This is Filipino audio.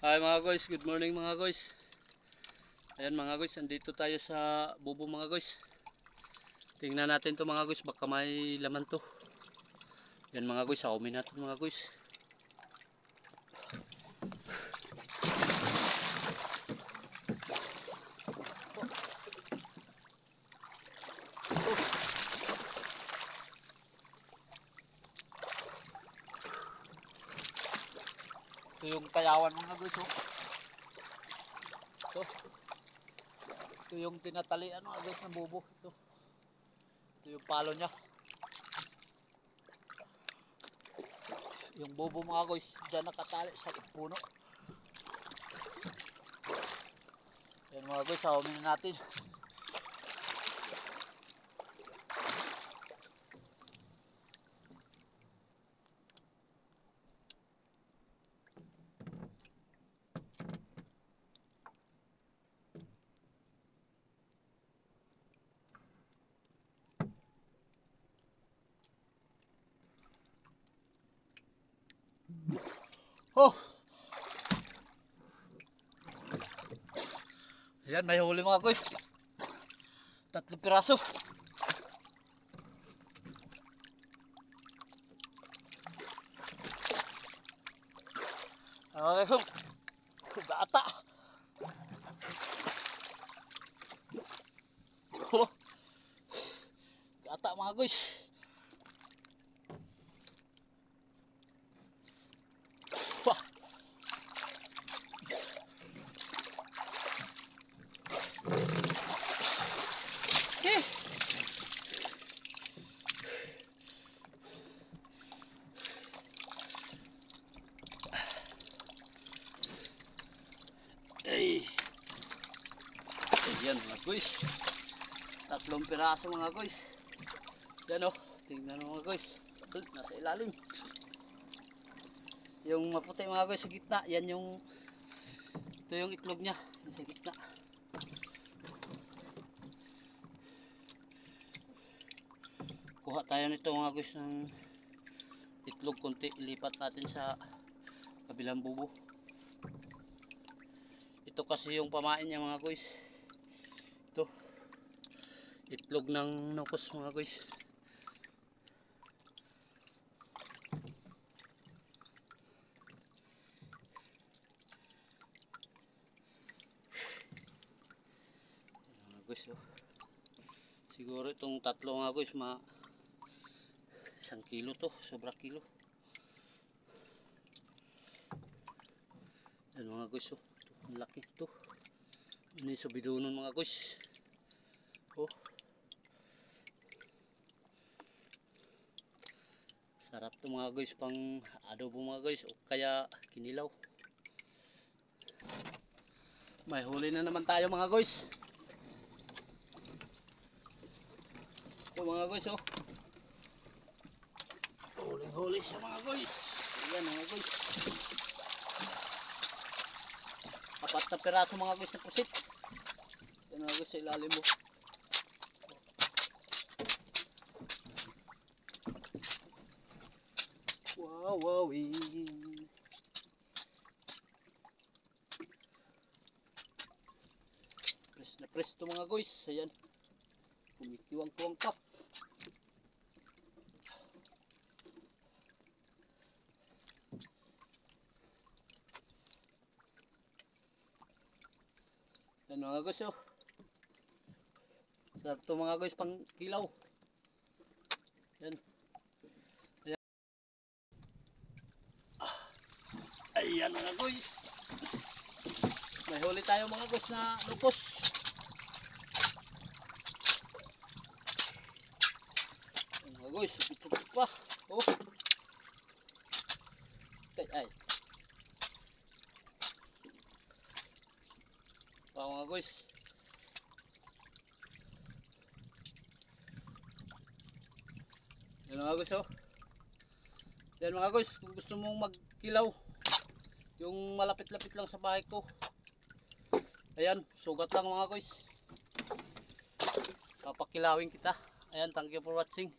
Hi mga guys, good morning mga guys. Ayan mga guys, andito tayo sa bubo mga guys. Tingnan natin to mga guys, baka may laman to. Ayan mga guys, saumin natin mga guys. Ito yung kayawan mga guys, oh. Ito yung tinatalian mga guys ng bubo. Ito yung palo niya. Yung bubo mga guys, dyan nakatali sa puno. Ayan mga guys, saumin na natin. Oh! Ayan, may huli mga guys. 3 piraso. Okay, gata. Oh, gata mga guys. Wah. Ay. Ayan mga guys. 3 piraso mga guys. Yan oh, tingnan mo mga guys. Nasa ilalim. Yung maputi mga guys sa gitna, yan yung ito yung itlog niya sa gitna. Kuha tayo nito mga guys ng itlog konti, ilipat natin sa kabilang bubo. Ito kasi yung pamain niya mga guys. Ito itlog ng nukos mga guys. Mga guys oh. Siguro itong 3 mga guys 1 kilo to, sobra kilo. Yan mga guys oh. Ang laki ito. Ini subidonon mga guys. Oh. Sarap to mga guys pang adobo mga guys o kaya kinilaw. May huli na naman tayo mga guys. Ito mga guys oh. Huli siya mga guys. Ayan mga guys. 4 na piraso mga guys na pusit. Ayan mga guys sa ilalim mo. Wow, wow, press na press to mga guys. Ayan. Kumitiwang-tuwang pa. Ayan mga guys oh. Sarap to mga guys pang kilaw. Ayan. Ayan mga guys. May huli tayo mga guys na lupos. Ayan mga guys, supit-supit pa. Oh. Ay. Mga guys. Ayan mga guys oh. Ayan mga guys, kung gusto mong magkilaw, yung malapit-lapit lang sa bahay ko. Ayan, sugat lang mga guys. Papakilawin kita. Ayan, thank you for watching.